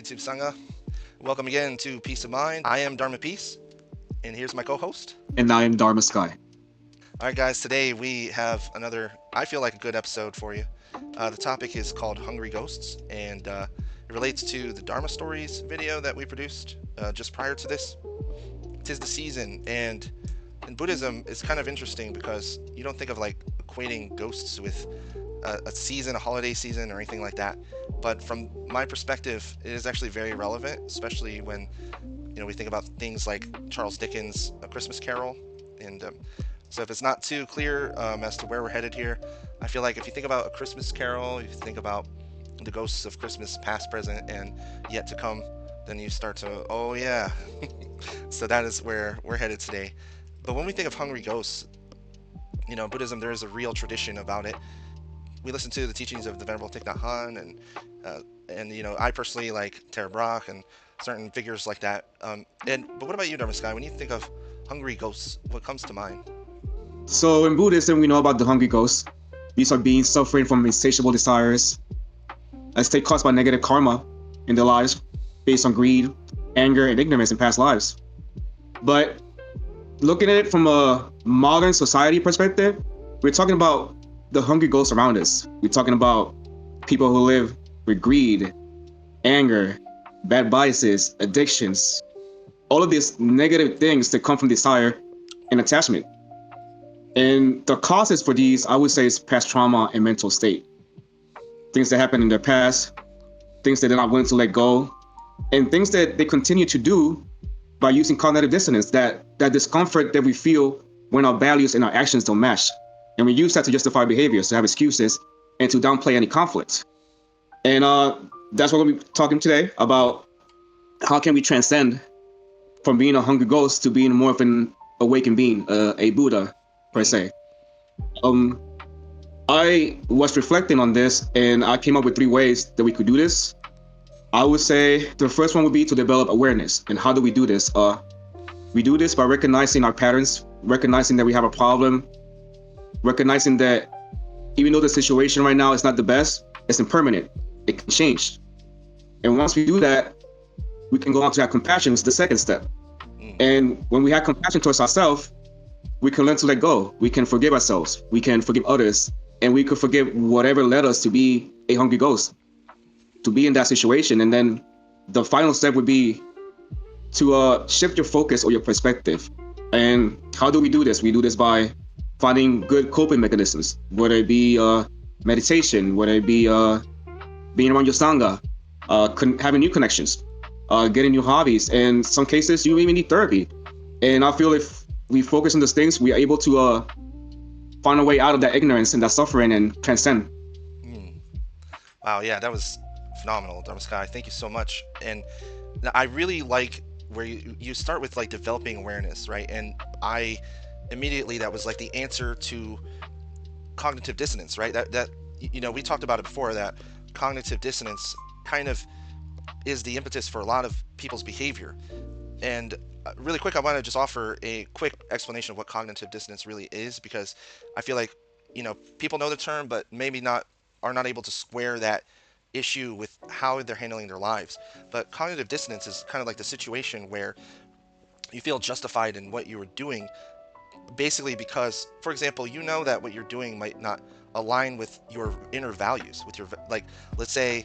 YouTube Sangha. Welcome again to Peace of Mind. I am Dharma Peace, and here's my co-host. And I am Dharma Sky. All right, guys, today we have another, I feel like a good episode for you. The topic is called Hungry Ghosts, and it relates to the Dharma Stories video that we produced just prior to this. 'Tis the season, and in Buddhism, it's kind of interesting because you don't think of like equating ghosts with a season, a holiday season, or anything like that. But from my perspective, it is actually very relevant, especially when we think about things like Charles Dickens' A Christmas Carol. And so if it's not too clear as to where we're headed here, I feel like if you think about A Christmas Carol, if you think about the ghosts of Christmas past, present, and yet to come, then you start to, oh yeah. So that is where we're headed today. But when we think of hungry ghosts, Buddhism, there is a real tradition about it. We listen to the teachings of the Venerable Thich Nhat Hanh, and I personally like Tara Brach and certain figures like that. But what about you, Dharma Sky? When you think of hungry ghosts, what comes to mind? So in Buddhism, we know about the hungry ghosts. These are beings suffering from insatiable desires, as they caused by negative karma in their lives, based on greed, anger, and ignorance in past lives. But looking at it from a modern society perspective, we're talking about the hungry ghosts around us. We're talking about people who live with greed, anger, bad biases, addictions, all of these negative things that come from desire and attachment. And the causes for these, I would say, is past trauma and mental state. Things that happened in their past, things that they're not willing to let go, and things that they continue to do by using cognitive dissonance, that discomfort that we feel when our values and our actions don't match. And we use that to justify behaviors, to have excuses, and to downplay any conflict. And that's what we'll be talking today about. How can we transcend from being a hungry ghost to being more of an awakened being, a Buddha, per se? I was reflecting on this, and I came up with 3 ways that we could do this. I would say the first one would be to develop awareness. And how do we do this? We do this by recognizing our patterns, recognizing that we have a problem, recognizing that even though the situation right now is not the best, it's impermanent. It can change. And once we do that, we can go on to have compassion. It's the second step. And when we have compassion towards ourselves, we can learn to let go. We can forgive ourselves. We can forgive others. And we could forgive whatever led us to be a hungry ghost, to be in that situation. And then the final step would be to shift your focus or your perspective. And how do we do this? We do this by finding good coping mechanisms, whether it be meditation, whether it be being around your sangha, having new connections, getting new hobbies. And in some cases, you even need therapy. And I feel if we focus on those things, we are able to find a way out of that ignorance and that suffering and transcend. Wow, yeah, that was phenomenal, Dharma Sky. Thank you so much. And I really like where you start with like developing awareness, right? And I immediately, that was like the answer to cognitive dissonance, right? That we talked about it before, that cognitive dissonance kind of is the impetus for a lot of people's behavior. And really quick, I want to just offer a quick explanation of what cognitive dissonance really is, because I feel like people know the term, but maybe are not able to square that issue with how they're handling their lives. But cognitive dissonance is kind of like the situation where you feel justified in what you were doing, basically because, for example, you know that what you're doing might not align with your inner values, with your, like, let's say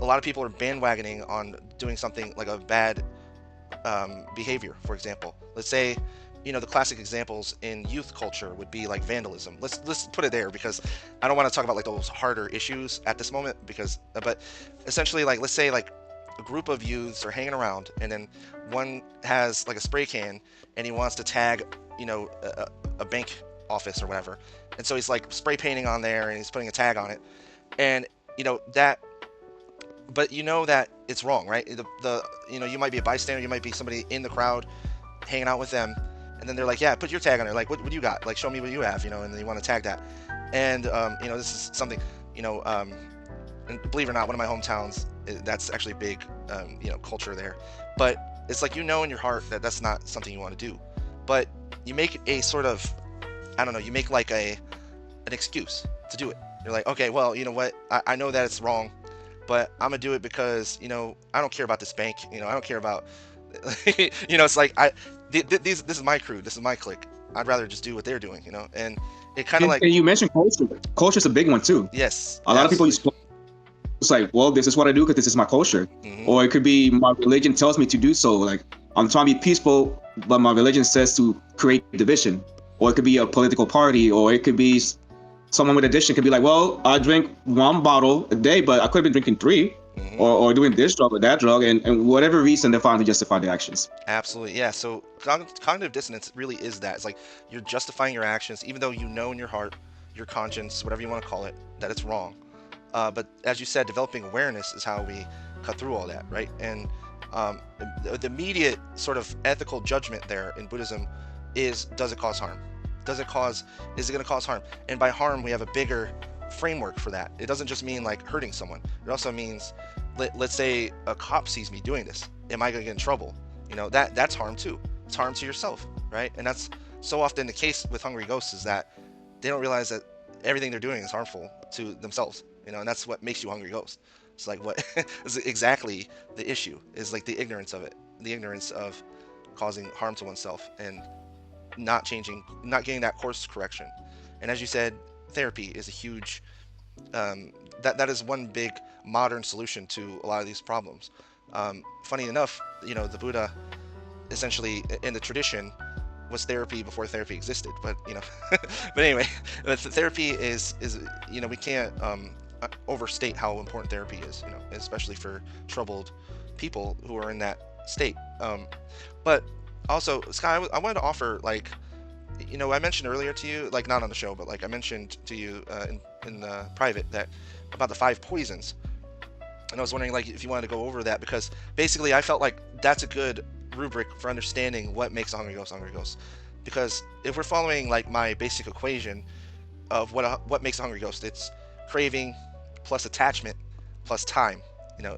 a lot of people are bandwagoning on doing something like a bad behavior. For example, let's say the classic examples in youth culture would be like vandalism. Let's put it there, because I don't want to talk about like those harder issues at this moment, but essentially, like, let's say like a group of youths are hanging around, and then one has like a spray can and he wants to tag a bank office or whatever, and so he's like spray painting on there and he's putting a tag on it, and that, but that it's wrong, right? You might be a bystander, you might be somebody in the crowd hanging out with them, and then they're like, yeah, put your tag on there, like, what do you got, like, show me what you have, and they want to tag that. And this is something, and believe it or not, one of my hometowns, that's actually big culture there. But it's like, in your heart that that's not something you want to do, but you make a sort of, I don't know, you make like an excuse to do it. You're like, okay, well, you know what, I know that it's wrong, but I'm gonna do it because I don't care about this bank. I don't care about it's like this is my crew, this is my clique. I'd rather just do what they're doing, and it kind of like And you mentioned culture. Culture is a big one too. yes, A lot of people use absolutely. it's like, well, this is what I do because this is my culture, Hmm. or it could be my religion tells me to do so. Like I'm trying to be peaceful, but my religion says to create division, or it could be a political party, or it could be someone with addiction could be like, well, I drink one bottle a day, but I could have been drinking three, Hmm. or doing this drug or that drug, and whatever reason they find to justify their actions. Absolutely, yeah. So cognitive dissonance really is that. It's like you're justifying your actions, even though you know in your heart, your conscience, whatever you want to call it, that it's wrong. But as you said, developing awareness is how we cut through all that, right? And the immediate sort of ethical judgment there in Buddhism is: does it cause harm? Does it cause? Is it going to cause harm? And by harm, we have a bigger framework for that. It doesn't just mean like hurting someone. It also means, let's say a cop sees me doing this. Am I going to get in trouble? That's harm too. It's harm to yourself, right? And that's so often the case with hungry ghosts, is that they don't realize that everything they're doing is harmful to themselves, and that's what makes you a hungry ghost. It's like what is exactly the issue, is like the ignorance of it, the ignorance of causing harm to oneself and not changing, not getting that course correction. And as you said, therapy is a huge that is one big modern solution to a lot of these problems. Funny enough, the Buddha essentially in the tradition was therapy before therapy existed. But but anyway, therapy is we can't overstate how important therapy is. Especially for troubled people who are in that state. But also, Sky, I wanted to offer, like, I mentioned earlier to you, like not on the show, but like I mentioned to you in private, that about the five poisons. And I was wondering, like, if you wanted to go over that, because basically I felt like that's a good rubric for understanding what makes a hungry ghost. Because if we're following like my basic equation of what makes a hungry ghost, it's craving plus attachment plus time.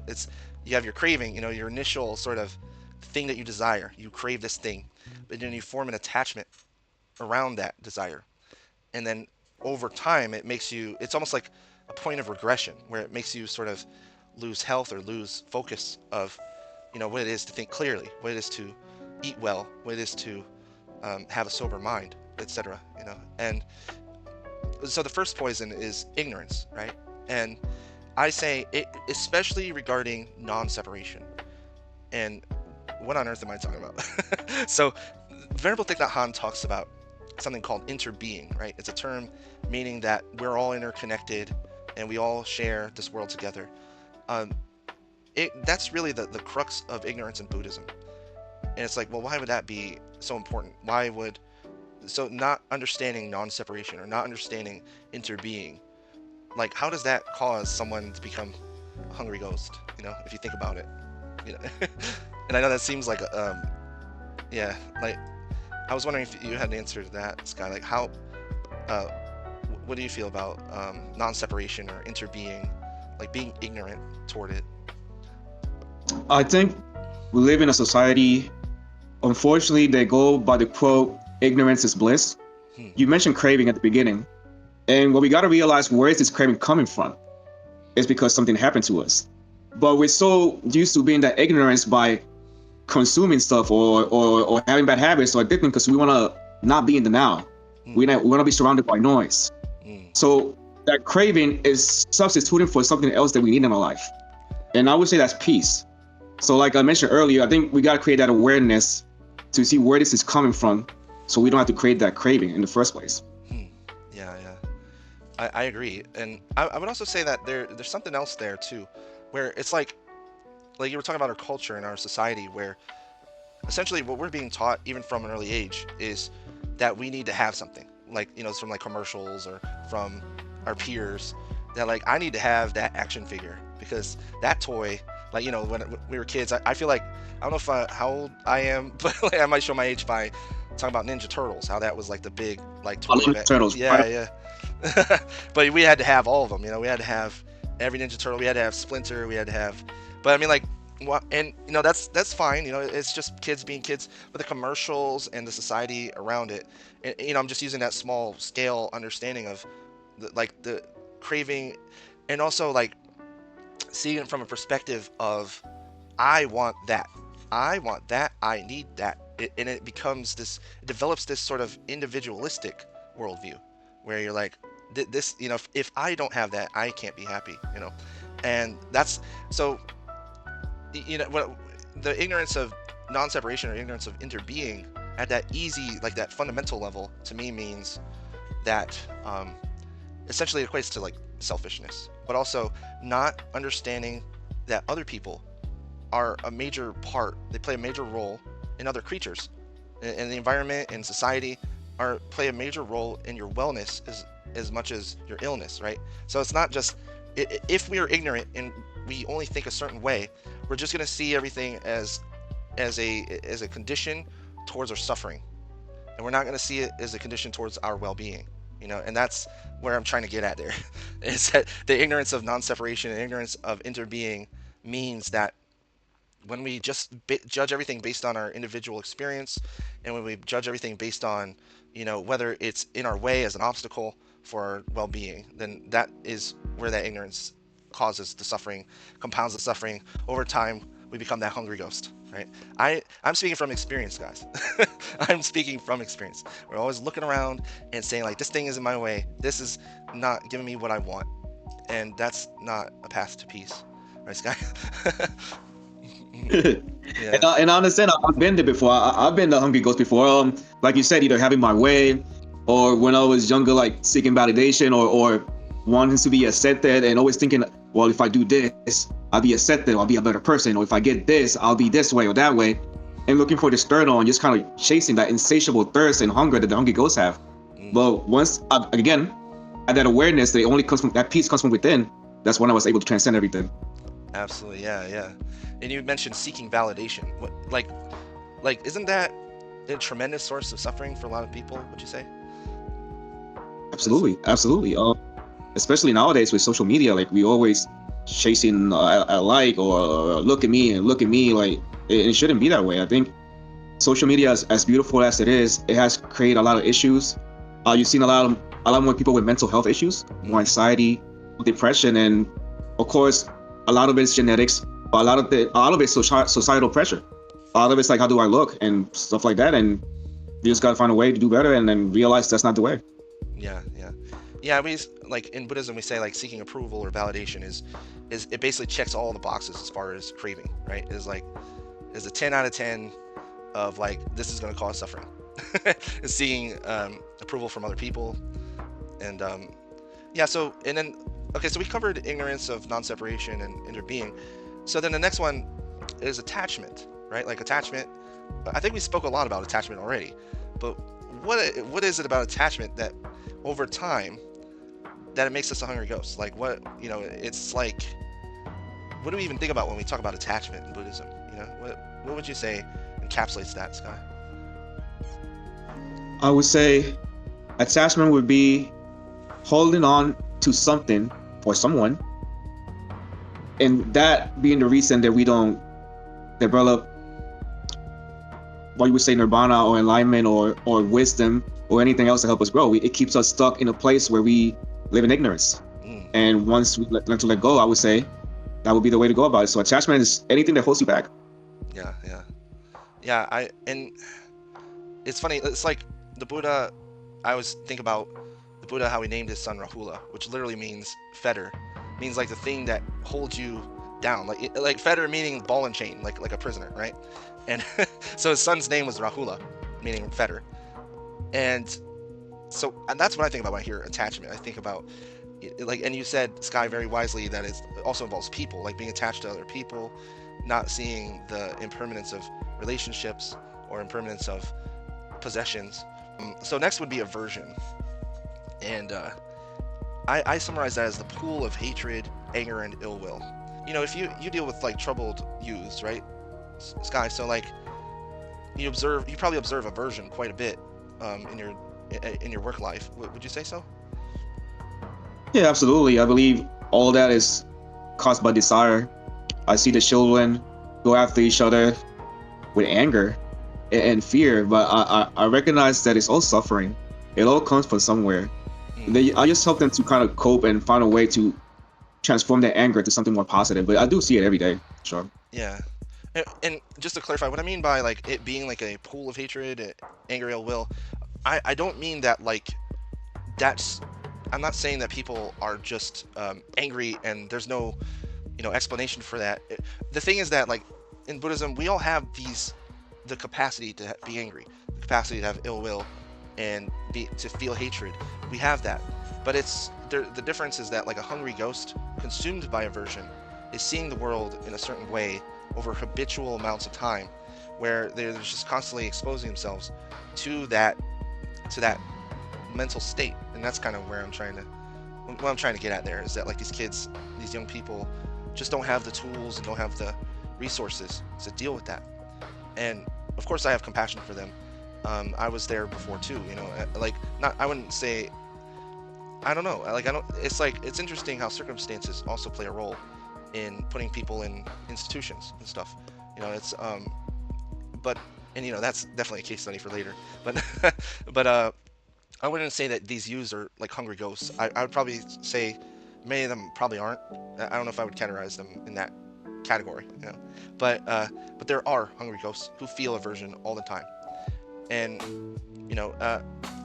It's you have your craving, your initial sort of thing that you desire. You crave this thing, but then you form an attachment around that desire, and then over time it's almost like a point of regression, where it makes you sort of lose health or lose focus of what it is to think clearly, what it is to eat well, what it is to have a sober mind, etc. And so the first poison is ignorance, right? And I say it, especially regarding non-separation. And what on earth am I talking about? So Venerable Thich Nhat Hanh talks about something called interbeing, right? It's a term meaning that we're all interconnected and we all share this world together. Um, that's really the crux of ignorance in Buddhism. And it's like, well, why would that be so important? Why would so not understanding non-separation or not understanding interbeing, like how does that cause someone to become a hungry ghost? If you think about it, you know. And I know that seems like yeah, like I was wondering if you had an answer to that, Sky. Like how uh, what do you feel about non-separation or interbeing, like being ignorant toward it? I think we live in a society. Unfortunately, they go by the quote, "Ignorance is bliss." Hmm. You mentioned craving at the beginning, and what we got to realize, where is this craving coming from? It's because something happened to us. But we're so used to being that ignorance by consuming stuff, or having bad habits or addicting, because we want to not be in the now. Hmm. We want to be surrounded by noise. Hmm. So that craving is substituting for something else that we need in our life. And I would say that's peace. So like I mentioned earlier, I think we got to create that awareness to see where this is coming from, so we don't have to create that craving in the first place. Hmm. Yeah, yeah. I agree, and I would also say that there's something else there too, where it's like you were talking about our culture and our society, where essentially what we're being taught even from an early age is that we need to have something, like it's from like commercials or from our peers, that like I need to have that action figure because that toy, like when we were kids, I feel like I don't know how old I am, but like, I might show my age by talking about Ninja Turtles, how that was like the big like toy Unlimited that turtles, yeah, right? yeah. But we had to have all of them. We had to have every Ninja Turtle. We had to have Splinter. We had to have. But I mean, like, and that's fine. It's just kids being kids. But the commercials and the society around it, and I'm just using that small scale understanding of like the craving, and also like seeing it from a perspective of, I want that. I want that. I need that. And it becomes this, it develops this sort of individualistic worldview where you're like, this, if I don't have that, I can't be happy. And that's, so, what the ignorance of non-separation or ignorance of interbeing at that easy, like that fundamental level, to me means that essentially it equates to like selfishness, but also not understanding that other people are a major part, they play a major role in other creatures, in the environment, in society, play a major role in your wellness as much as your illness, right? So it's not just, if we are ignorant and we only think a certain way, we're just going to see everything as a condition towards our suffering, and we're not going to see it as a condition towards our well-being. And that's where I'm trying to get at there, is that the ignorance of non-separation and ignorance of interbeing means that when we just judge everything based on our individual experience, and when we judge everything based on, whether it's in our way as an obstacle for our well-being, then that is where that ignorance causes the suffering, compounds the suffering. Over time, we become that hungry ghost, right? I'm speaking from experience, guys. I'm speaking from experience. We're always looking around and saying, like, this thing is in my way. This is not giving me what I want. And that's not a path to peace, right, Sky? Yeah. And I understand. I've been there before. I've been the hungry ghost before. Like you said, either having my way, or when I was younger, like seeking validation, or wanting to be accepted, and always thinking, well, if I do this, I'll be accepted, or I'll be a better person, or if I get this, I'll be this way or that way, and looking for the external and just kind of chasing that insatiable thirst and hunger that the hungry ghosts have. But once again, at that awareness that it only comes from that peace comes from within, that's when I was able to transcend everything. Absolutely, yeah. And you mentioned seeking validation. What, like, isn't that a tremendous source of suffering for a lot of people? Would you say? Absolutely. Especially nowadays with social media, like we always chasing a like, or look at me and look at me. Like it shouldn't be that way. I think social media, as beautiful as it is, it has created a lot of issues. You've seen a lot more people with mental health issues, more anxiety, depression, and of course, a lot of it's genetics. But a lot of it's societal pressure. A lot of it's like, how do I look and stuff like that, and you just gotta find a way to do better, and then realize that's not the way. Yeah. We, like, in Buddhism, we say like seeking approval or validation is it basically checks all the boxes as far as craving, right? Is a 10 out of 10 of like, this is going to cause suffering. Is seeking approval from other people, and so we covered ignorance of non-separation and interbeing. So then the next one is attachment, right? Like attachment. I think we spoke a lot about attachment already, but what is it about attachment that over time that it makes us a hungry ghost? Like it's like, what do we even think about when we talk about attachment in Buddhism? What would you say encapsulates that, Sky? I would say attachment would be holding on to something or someone, and that being the reason that we don't develop what you would say nirvana or enlightenment or wisdom or anything else to help us grow. It keeps us stuck in a place where we live in ignorance. And once we learn to let go, I would say that would be the way to go about it. So attachment is anything that holds you back. Yeah. And it's funny. It's like the Buddha. I always think about the Buddha, how he named his son Rahula, which literally means fetter. Means like the thing that holds you down, like fetter meaning ball and chain, like a prisoner, right? And so his son's name was Rahula, meaning fetter. And that's what I think about when I hear attachment. I think about and you said, Sky, very wisely, that it also involves people, like being attached to other people, not seeing the impermanence of relationships or impermanence of possessions. So next would be aversion, and I summarize that as the pool of hatred, anger, and ill will. If you deal with like troubled youths, right, Sky? So like you probably observe aversion quite a bit in your work life. Would you say so? Yeah, absolutely. I believe all that is caused by desire. I see the children go after each other with anger and fear, but I recognize that it's all suffering. It all comes from somewhere. I just help them to kind of cope and find a way to transform their anger to something more positive. But I do see it every day. Sure. Yeah. And just to clarify, what I mean by like it being like a pool of hatred, anger, ill will, I don't mean that like that's. I'm not saying that people are just angry and there's no, explanation for that. The thing is that like in Buddhism, we all have the capacity to be angry, the capacity to have ill will, and to feel hatred. We have that, but the difference is that like a hungry ghost consumed by aversion is seeing the world in a certain way over habitual amounts of time, where they're just constantly exposing themselves to that mental state. And that's kind of what I'm trying to get at there, is that like these kids, these young people just don't have the tools and don't have the resources to deal with that. And of course I have compassion for them. I was there before too, like I wouldn't say, I don't know, it's interesting how circumstances also play a role in putting people in institutions and stuff. That's definitely a case study for later. But I wouldn't say that these youths are like hungry ghosts. I would probably say many of them probably aren't. I don't know if I would categorize them in that category, But there are hungry ghosts who feel aversion all the time. And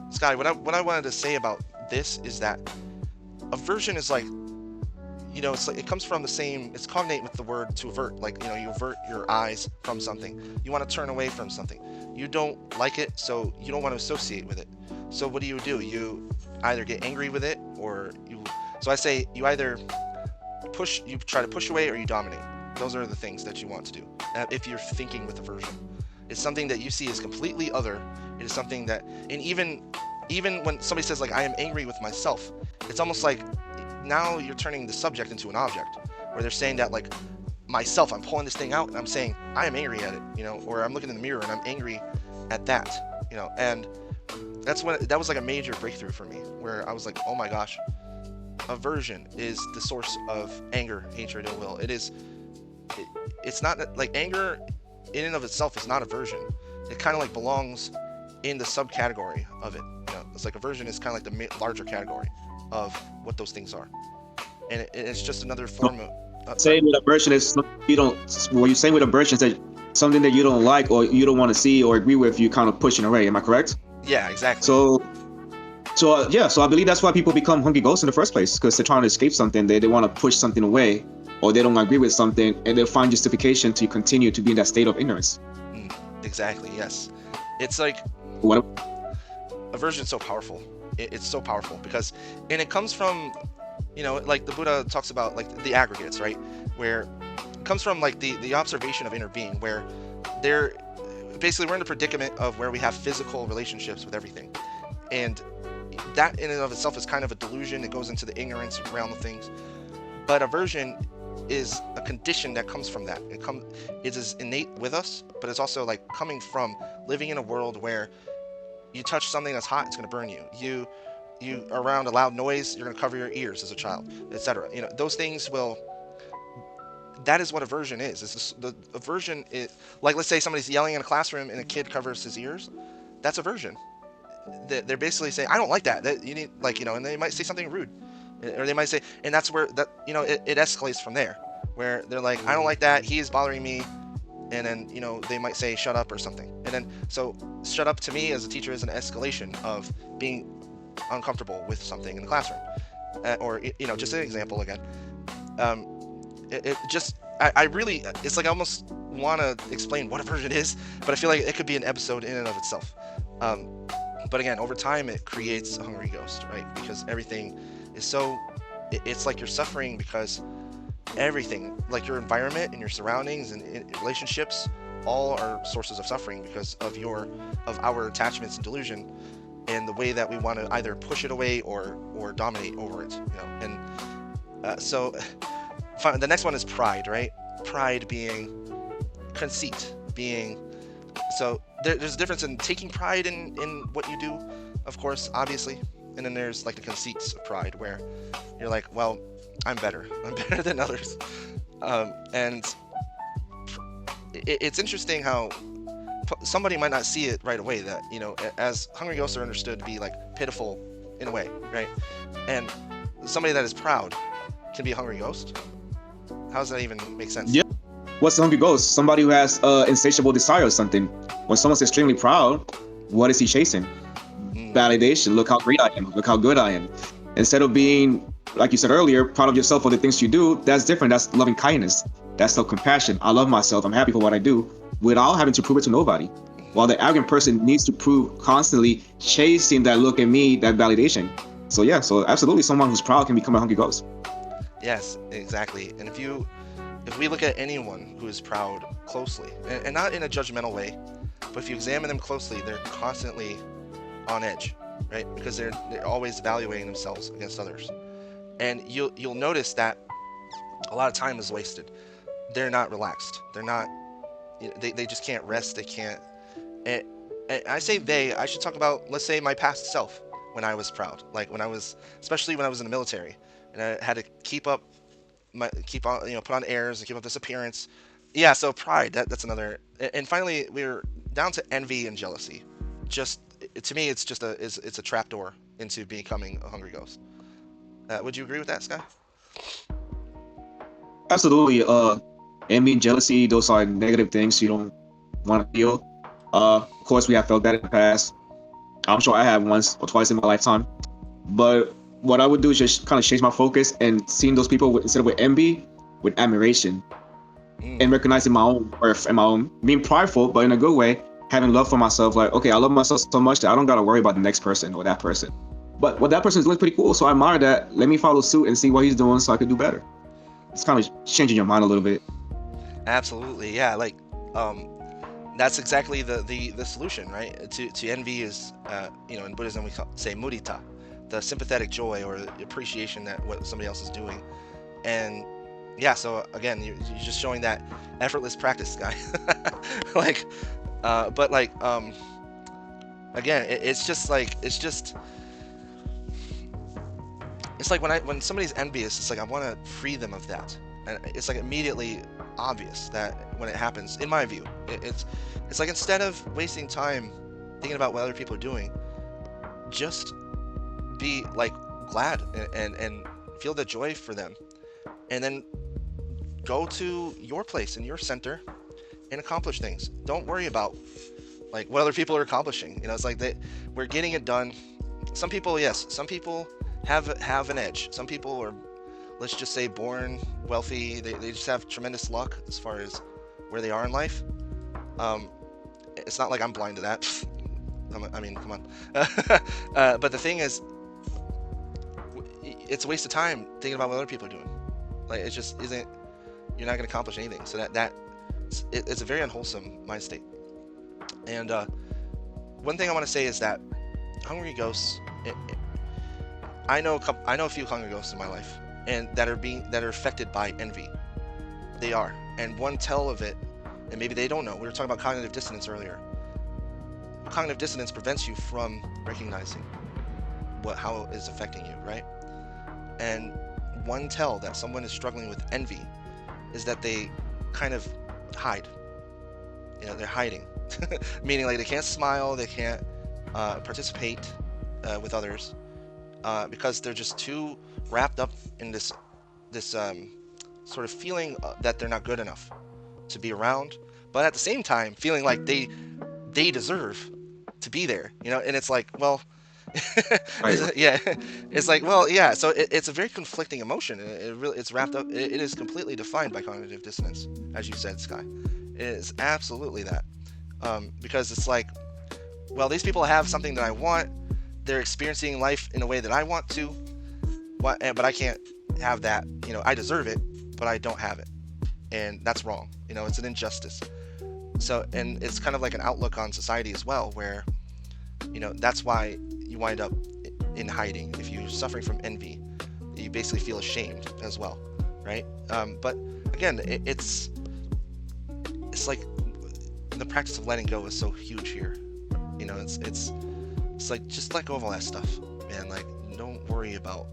Scotty, what I wanted to say about this is that aversion is like, it's like it comes from the same. It's cognate with the word to avert. Like you avert your eyes from something. You want to turn away from something. You don't like it, so you don't want to associate with it. So what do? You either get angry with it, or you. So I say you either you try to push away, or you dominate. Those are the things that you want to do. If you're thinking with aversion, it's something that you see as completely other. It is something that, and even when somebody says like I am angry with myself, it's almost like now you're turning the subject into an object, where they're saying that like myself, I'm pulling this thing out and I'm saying I am angry at it, or I'm looking in the mirror and I'm angry at that, and that was like a major breakthrough for me, where I was like, oh my gosh, aversion is the source of anger, hatred, ill will. It's not like anger in and of itself is not aversion. It kind of like belongs in the subcategory of it. It's like aversion is kind of like the larger category of what those things are, and it's just another form of. Saying with aversion is you don't. What you're saying with aversion is that something that you don't like or you don't want to see or agree with, you kind of pushing away. Am I correct? Yeah, exactly. So I believe that's why people become hungry ghosts in the first place, because they're trying to escape something. They want to push something away, or they don't agree with something, and they'll find justification to continue to be in that state of ignorance. Exactly. Yes. It's like what aversion is so powerful. It's so powerful because, and it comes from, like the Buddha talks about like the aggregates, right? Where it comes from like the observation of inner being, where we're in a predicament of where we have physical relationships with everything. And that in and of itself is kind of a delusion. It goes into the ignorance realm of things. But aversion is a condition that comes from that. It is innate with us, but it's also like coming from living in a world where you touch something that's hot, it's going to burn you. You are around a loud noise, you're going to cover your ears as a child, etc. Those things will. That is what aversion is. The aversion is like, let's say somebody's yelling in a classroom and a kid covers his ears. That's aversion. They're basically saying, I don't like that. That you need and they might say something rude, or they might say, and that's where it escalates from there, where they're like, I don't like that. He is bothering me. And then, they might say, shut up or something. And then, so shut up to me as a teacher is an escalation of being uncomfortable with something in the classroom. Or, just an example again. I really, it's like I almost want to explain what aversion is, but I feel like it could be an episode in and of itself. But again, over time, it creates a hungry ghost, right? Because everything is it's like you're suffering because everything, like your environment and your surroundings and relationships, all are sources of suffering because of our attachments and delusion, and the way that we want to either push it away or dominate over it, And so the next one is pride, right? Pride being conceit, being so there's a difference in taking pride in what you do, of course, obviously, and then there's like the conceits of pride, where you're like, well, I'm better than others, and it's interesting how somebody might not see it right away, that as hungry ghosts are understood to be like pitiful in a way, right? And somebody that is proud can be a hungry ghost? How does that even make sense? Yeah. What's the hungry ghost? Somebody who has insatiable desire or something. When someone's extremely proud, what is he chasing? Validation. Look how great I am. Look how good I am. Instead of being, like you said earlier, proud of yourself for the things you do, that's different. That's loving kindness. That's self-compassion. I love myself. I'm happy for what I do without having to prove it to nobody. While the arrogant person needs to prove constantly, chasing that look at me, that validation. So yeah, so absolutely someone who's proud can become a hungry ghost. Yes, exactly. And if we look at anyone who is proud closely, and not in a judgmental way, but if you examine them closely, they're constantly on edge, right? Because they're always evaluating themselves against others. And you'll notice that a lot of time is wasted. They're not relaxed. They're not, they just can't rest. They can't, and I say I should talk about, let's say, my past self when I was proud. Like especially when I was in the military and I had to keep on, put on airs and keep up this appearance. Yeah, so pride, that's another. And finally, we're down to envy and jealousy. Just, to me, it's just it's a trapdoor into becoming a hungry ghost. Would you agree with that, Sky? Absolutely. Envy and jealousy, those are negative things you don't want to feel. Of course, we have felt that in the past. I'm sure I have once or twice in my lifetime. But what I would do is just kind of change my focus and seeing those people instead of with envy, with admiration, and recognizing my own worth and my own being prideful, but in a good way, having love for myself. Like, okay, I love myself so much that I don't gotta worry about the next person or that person. But what that person is doing is pretty cool, so I admire that. Let me follow suit and see what he's doing so I could do better. It's kind of changing your mind a little bit. Absolutely, yeah. Like, that's exactly the solution, right? To envy is, in Buddhism we say mudita, the sympathetic joy or the appreciation that what somebody else is doing. And yeah, so again, you're just showing that effortless practice, guy. Like, but like, again, it's like when somebody's envious, it's like I want to free them of that, and it's like immediately obvious that when it happens, in my view, it's like instead of wasting time thinking about what other people are doing, just be like glad and feel the joy for them, and then go to your place in your center and accomplish things. Don't worry about like what other people are accomplishing. It's like we're getting it done. Some people, yes, some people have an edge. Some people are, let's just say, born wealthy. They just have tremendous luck as far as where they are in life. It's not like I'm blind to that. I mean, come on. But the thing is, it's a waste of time thinking about what other people are doing. Like, it just isn't. You're not going to accomplish anything. So it's a very unwholesome mind state. And one thing I want to say is that hungry ghosts. I know a few hungry ghosts in my life, and that are affected by envy. They are, and one tell of it, and maybe they don't know. We were talking about cognitive dissonance earlier. Cognitive dissonance prevents you from recognizing how it is affecting you, right? And one tell that someone is struggling with envy is that they kind of hide. They're hiding, meaning like they can't smile, they can't participate with others. Because they're just too wrapped up in this sort of feeling that they're not good enough to be around, but at the same time feeling like they deserve to be there, and it's like, well, yeah, it's like, well, yeah, so it's a very conflicting emotion. It's wrapped up, it is completely defined by cognitive dissonance, as you said, Sky. It is absolutely that, because it's like, well, these people have something that I want. They're experiencing life in a way that I want to, but I can't have that. I deserve it, but I don't have it, and that's wrong. It's an injustice. So, and it's kind of like an outlook on society as well, where, that's why you wind up in hiding. If you're suffering from envy, you basically feel ashamed as well, right? But again, it's like the practice of letting go is so huge here. It's like, just let go of all that stuff, man. Like, don't worry about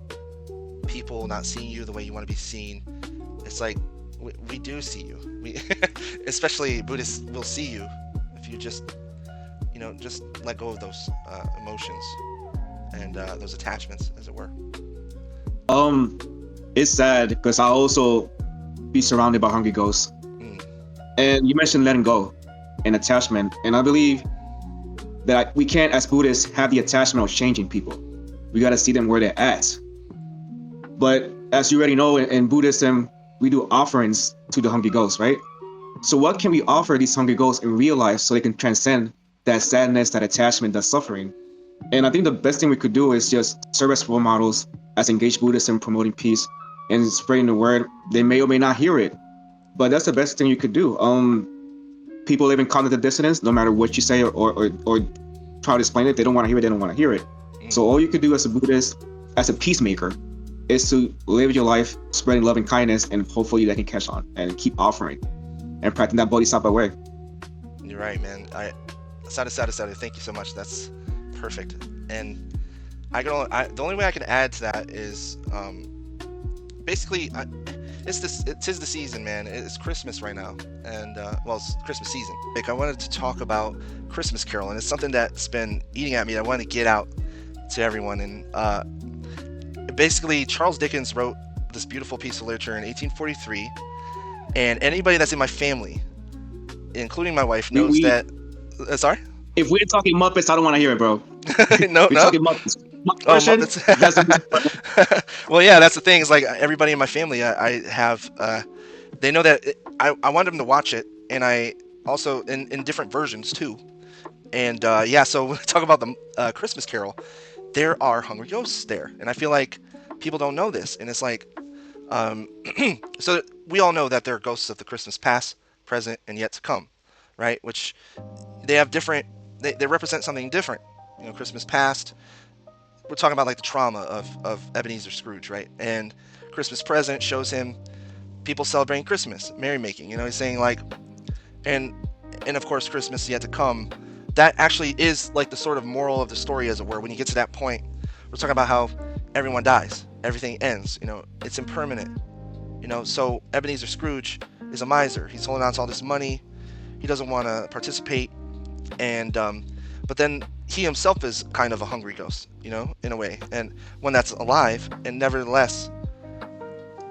people not seeing you the way you want to be seen. It's like, we do see you. We, especially Buddhists, will see you if you just let go of those emotions and those attachments, as it were. it's sad because I also be surrounded by hungry ghosts. Mm. And you mentioned letting go and attachment, and I believe that we can't, as Buddhists, have the attachment of changing people. We got to see them where they're at. But as you already know, in Buddhism, we do offerings to the hungry ghosts, right? So what can we offer these hungry ghosts in real life so they can transcend that sadness, that attachment, that suffering? And I think the best thing we could do is just serve as role models, as engaged Buddhists in promoting peace and spreading the word. They may or may not hear it, but that's the best thing you could do. People live in cognitive dissonance. No matter what you say or try to explain it, they don't want to hear it. They don't want to hear it. So all you could do as a Buddhist, as a peacemaker, is to live your life spreading love and kindness, and hopefully that can catch on and keep offering and practicing that bodhisattva way. You're right, man. Sada. Thank you so much. That's perfect. And the only way I can add to that is basically it's the season, man. It's Christmas right now, and it's Christmas season. Like, I wanted to talk about Christmas Carol, and it's something that's been eating at me. I want to get out to everyone, and basically Charles Dickens wrote this beautiful piece of literature in 1843, and anybody that's in my family, including my wife, knows that. Sorry. If we're talking Muppets, I don't want to hear it, bro. No. Talking Muppets. Muppets. Well, yeah, that's the thing. Is like everybody in my family, I have, they know that I want them to watch it, and I also in different versions too. And so when we talk about the Christmas Carol, there are hungry ghosts there, and I feel like people don't know this, and it's like, so we all know that there are ghosts of the Christmas past, present, and yet to come, right? Which they have different. They represent something different. You know, Christmas past, we're talking about like the trauma of Ebenezer Scrooge, right? And Christmas present shows him people celebrating Christmas, merrymaking. You know, he's saying like, and of course Christmas yet to come. That actually is like the sort of moral of the story, as it were. When you get to that point, we're talking about how everyone dies, everything ends. You know, it's impermanent. You know, so Ebenezer Scrooge is a miser. He's holding on to all this money. He doesn't want to participate, and but then he himself is kind of a hungry ghost, you know, in a way, and one that's alive and nevertheless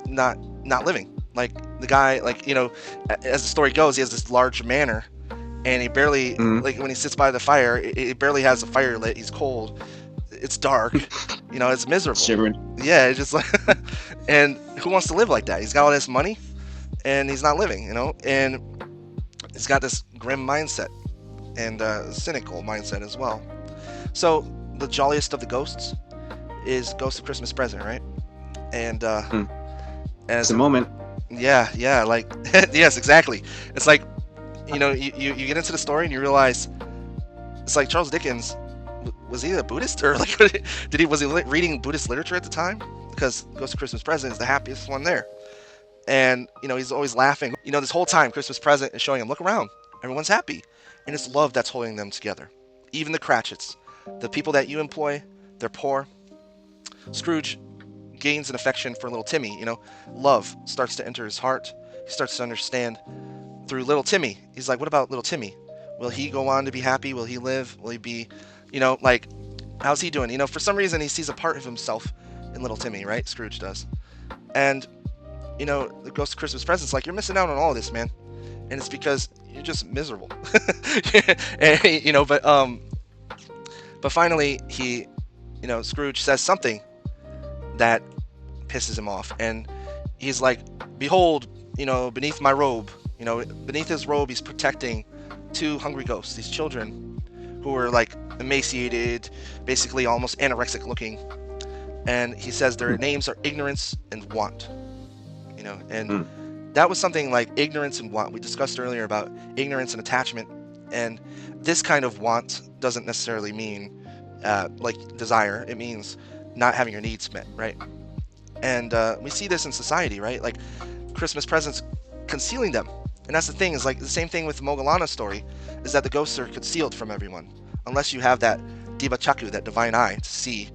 not living. Like the guy, like, you know, as the story goes, he has this large manor, and he barely like when he sits by the fire, he barely has the fire lit. He's cold. It's dark. You know, it's miserable. Shivering. Yeah, it's just like, and who wants to live like that? He's got all this money, and he's not living. You know, and he's got this grim mindset and cynical mindset as well. So the jolliest of the ghosts is Ghost of Christmas Present, right? And it's a moment. Yeah, like yes, exactly. It's like, you know, you get into the story and you realize it's like Charles Dickens, was he a Buddhist, or like was he reading Buddhist literature at the time? Because Ghost of Christmas Present is the happiest one there, and you know, he's always laughing. You know, this whole time Christmas Present is showing him, look around, everyone's happy, and it's love that's holding them together. Even the Cratchits, the people that you employ, they're poor. Scrooge gains an affection for little Timmy. You know, love starts to enter his heart. He starts to understand through little Timmy. He's like, what about little Timmy? Will he go on to be happy? Will he live? Will he be, you know, like, how's he doing? You know, for some reason he sees a part of himself in little Timmy, right? Scrooge does. And, you know, the Ghost of Christmas Present's like, you're missing out on all of this, man. And it's because you're just miserable. And, you know, but finally he, you know, Scrooge says something that pisses him off, and he's like, behold, you know, beneath my robe, you know, beneath his robe, he's protecting two hungry ghosts, these children who are like emaciated, basically almost anorexic looking, and he says their names are ignorance and want, you know, and that was something like ignorance and want. We discussed earlier about ignorance and attachment, and this kind of want doesn't necessarily mean like desire. It means not having your needs met, right? And we see this in society, right? Like Christmas presents concealing them. And that's the thing, is like the same thing with the Mogallana story, is that the ghosts are concealed from everyone unless you have that Diba Chaku, that divine eye, to see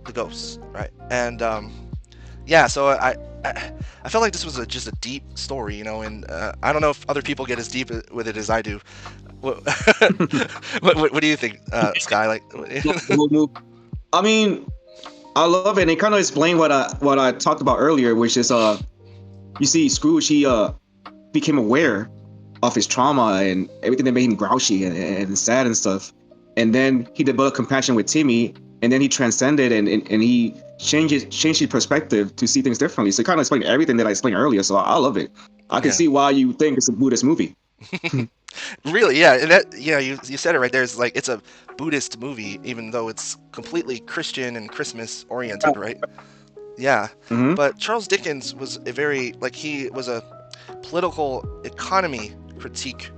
the ghosts, right? And yeah, so I felt like this was just a deep story, you know, and I don't know if other people get as deep with it as I do. What do you think, Sky? Like, I mean, I love it. And it kind of explain what I talked about earlier, which is you see Scrooge, he became aware of his trauma and everything that made him grouchy and sad and stuff. And then he developed compassion with Timmy, and then he transcended and he changed his perspective to see things differently. So it kind of explained everything that I explained earlier. So I love it. I can Yeah. see why you think it's a Buddhist movie. Really, yeah, and that, yeah, you said it right there. It's like it's a Buddhist movie, even though it's completely Christian and Christmas oriented, right? Yeah, Mm-hmm. but Charles Dickens was a very like he was a political economy critique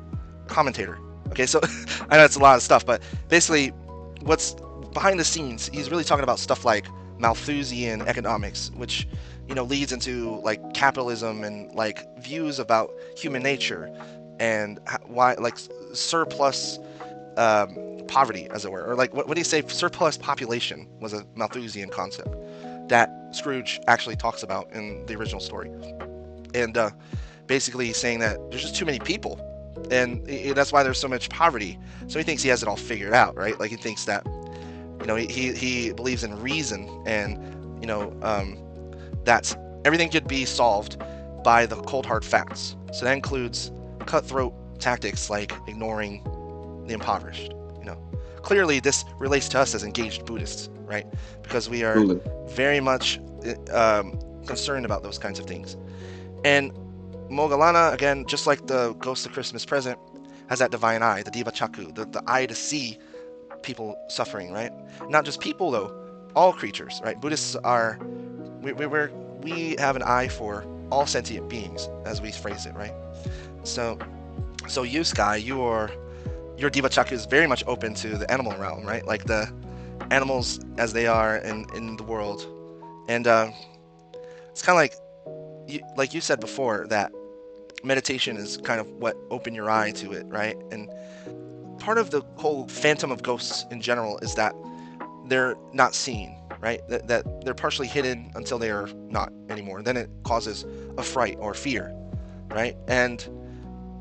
commentator. Okay, so I know it's a lot of stuff, but basically, what's behind the scenes, he's really talking about stuff like Malthusian economics, which leads into like capitalism and like views about human nature and why like surplus poverty, as it were, or like what do you say? Surplus population was a Malthusian concept that Scrooge actually talks about in the original story, and basically saying that there's just too many people, and that's why there's so much poverty. So he thinks he has it all figured out, right? Like he thinks that he believes in reason, and that everything could be solved by the cold hard facts. So that includes cutthroat tactics like ignoring the impoverished. Clearly this relates to us as engaged Buddhists, right? Because we are Totally. very much concerned about those kinds of things. And Mogallana, again, just like the Ghost of Christmas Present, has that divine eye, the Diva Chaku, the eye to see people suffering, right? Not just people though, all creatures, right? Buddhists are we have an eye for all sentient beings, as we phrase it, right? So you, Sky, your Diva Chaku is very much open to the animal realm, right? Like the animals as they are in the world, and it's kind of like you said before, that meditation is kind of what opened your eye to it, right? And part of the whole phantom of ghosts in general is that they're not seen, right? That they're partially hidden until they are not anymore. Then it causes a fright or fear, right? And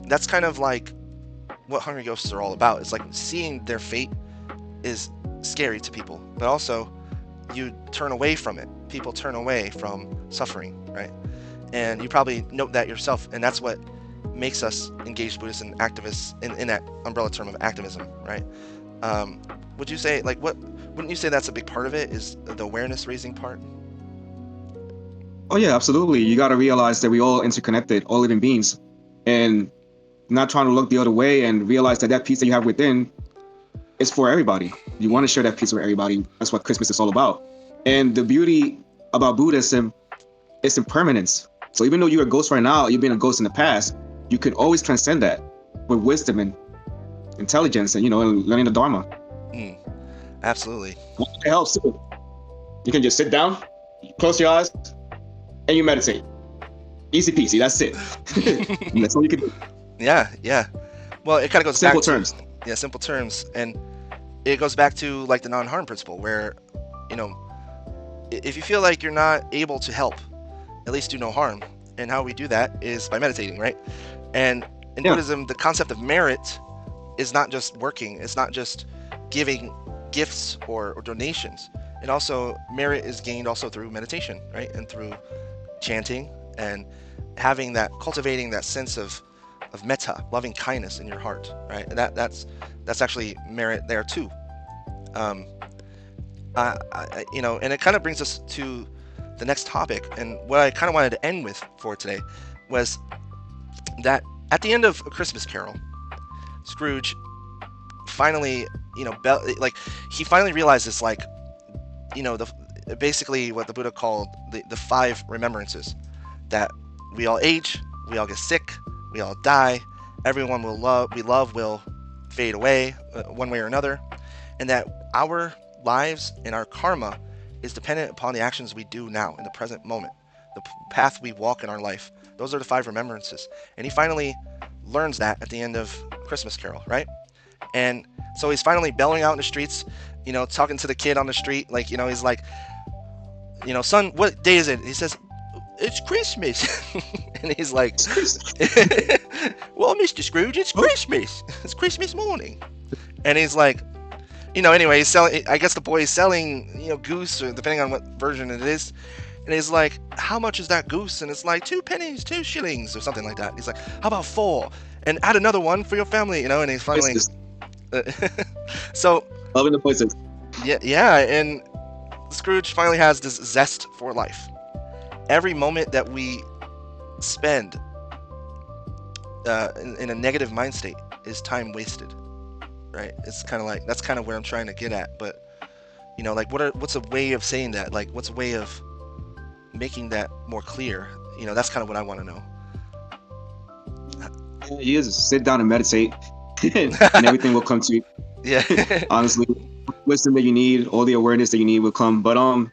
that's kind of like what hungry ghosts are all about. It's like seeing their fate is scary to people, but also you turn away from it. People turn away from suffering, right? And you probably note that yourself, and that's what makes us engaged Buddhists and activists in that umbrella term of activism, right? Would you say, like, wouldn't you say that's a big part of it, is the awareness raising part? Oh yeah, absolutely. You got to realize that we all interconnected, all living beings, and not trying to look the other way, and realize that that peace that you have within is for everybody. You want to share that peace with everybody. That's what Christmas is all about. And the beauty about Buddhism is impermanence. So even though you're a ghost right now, you've been a ghost in the past, you can always transcend that with wisdom and intelligence and and learning the Dharma. Mm, absolutely. It helps too. You can just sit down, close your eyes, and you meditate. Easy peasy. That's it. And that's all you can do. Yeah. Well, it kind of goes Simple back terms. to simple terms, and it goes back to like the non-harm principle, where if you feel like you're not able to help, at least do no harm. And how we do that is by meditating, right? And in Buddhism, the concept of merit is not just working. It's not just giving gifts or donations. And also merit is gained also through meditation, right? And through chanting and having that, cultivating that sense of metta, loving kindness in your heart, right? And that's actually merit there too. And it kind of brings us to the next topic, and what I kind of wanted to end with for today was that at the end of A Christmas Carol, Scrooge finally, he finally realizes, basically what the Buddha called the 5 remembrances, that we all age, we all get sick, we all die, everyone we love will fade away one way or another, and that our lives and our karma is dependent upon the actions we do now in the present moment, the path we walk in our life. Those are the 5 remembrances. And he finally learns that at the end of Christmas Carol, right? And so he's finally bellowing out in the streets, talking to the kid on the street, he's like, son, what day is it? He says, it's Christmas. And he's like, well, Mr. Scrooge, it's Christmas. It's Christmas morning. And he's like, Anyway, he's selling. I guess the boy is selling, goose, or depending on what version it is. And he's like, "How much is that goose?" And it's like, 2 pennies, 2 shillings, or something like that. He's like, "How about 4? And add another one for your family." And he's finally. Voices. So Loving the voices. yeah, and Scrooge finally has this zest for life. Every moment that we spend in a negative mind state is time wasted, right? It's kind of like, that's kind of where I'm trying to get at. But like, what's a way of saying that? Like, what's a way of making that more clear? That's kind of what I want to know. You just sit down and meditate, and everything will come to you. Yeah. Honestly, wisdom that you need, all the awareness that you need will come. But and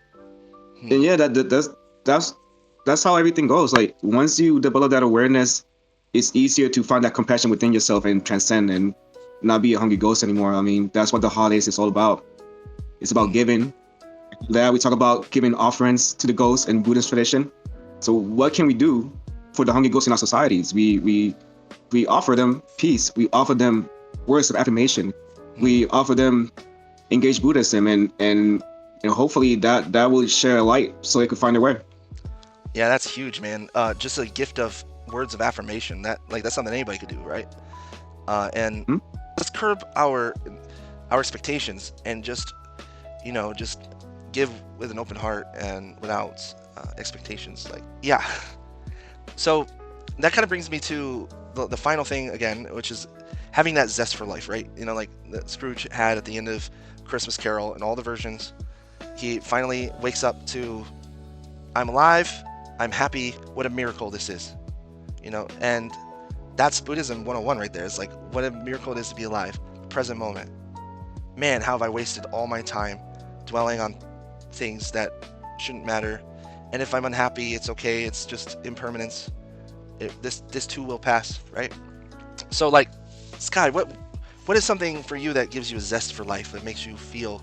yeah, that's how everything goes. Like, once you develop that awareness, it's easier to find that compassion within yourself and transcend and not be a hungry ghost anymore. I mean, that's what the holidays is all about. It's about giving. That we talk about giving offerings to the ghosts in Buddhist tradition. So what can we do for the hungry ghosts in our societies? We offer them peace. We offer them words of affirmation. We offer them engaged Buddhism, and hopefully that will share a light so they can find their way. Yeah, that's huge, man. Just a gift of words of affirmation. That's something anybody could do, right? And let's curb our expectations and just give with an open heart and without expectations. Like, yeah. So that kind of brings me to the final thing again, which is having that zest for life, right? Like that Scrooge had at the end of Christmas Carol and all the versions. He finally wakes up to, I'm alive, I'm happy, what a miracle this is. And that's Buddhism 101 right there. It's like, what a miracle it is to be alive, present moment. Man, how have I wasted all my time dwelling on things that shouldn't matter. And if I'm unhappy, it's okay, it's just impermanence. This too will pass, right? So, like, Sky, what is something for you that gives you a zest for life, that makes you feel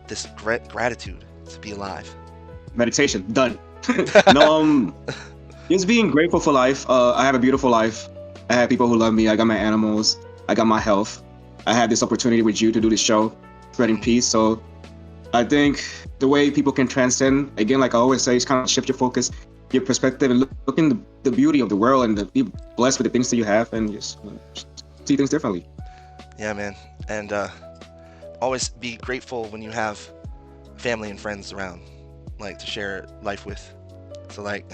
this gratitude to be alive? Meditation. Done. No, just being grateful for life. I have a beautiful life. I have people who love me. I got my animals. I got my health. I had this opportunity with you to do this show, spreading peace. So I think the way people can transcend, again, like I always say, is kind of shift your focus, your perspective, and look in the beauty of the world, and be blessed with the things that you have, and just see things differently. Yeah, man. And always be grateful when you have family and friends around, like, to share life with. So, like,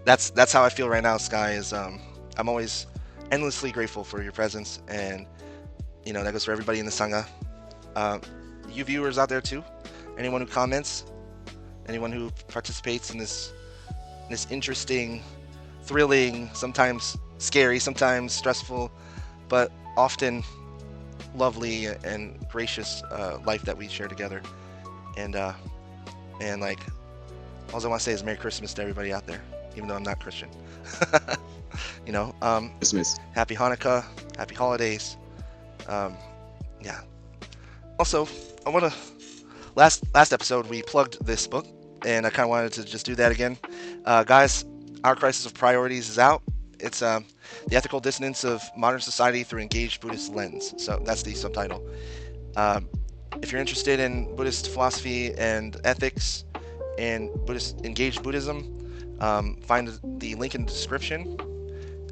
that's how I feel right now, Sky, is I'm always endlessly grateful for your presence, and that goes for everybody in the Sangha. You viewers out there too, anyone who comments, anyone who participates in this interesting, thrilling, sometimes scary, sometimes stressful, but often lovely and gracious life that we share together. And like, all I want to say is Merry Christmas to everybody out there, even though I'm not Christian. Christmas. Happy Hanukkah, happy holidays. Yeah. Also, I want to, last episode we plugged this book, and I kind of wanted to just do that again. Guys, Our Crisis of Priorities is out. It's the ethical dissonance of modern society through Engaged Buddhist Lens. So that's the subtitle. If you're interested in Buddhist philosophy and ethics and Engaged Buddhism, find the link in the description.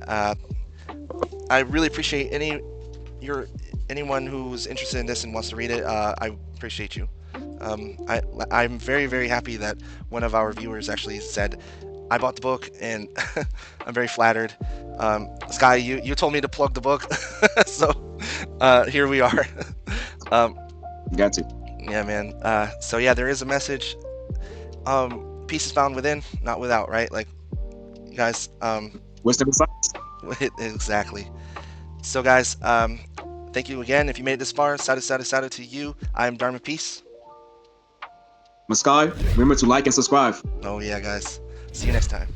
I really appreciate anyone who's interested in this and wants to read it. I appreciate you. I'm very, very happy that one of our viewers actually said, I bought the book, and I'm very flattered. Sky, you told me to plug the book, so here we are. Got to. Yeah, man. So yeah, there is a message. Peace is found within, not without, right? Like, you guys. Wisdom and science. Exactly. So, guys, thank you again. If you made it this far, sadhu to you. I'm Dharma Peace. Sky, remember to like and subscribe. Oh yeah, guys. See you next time.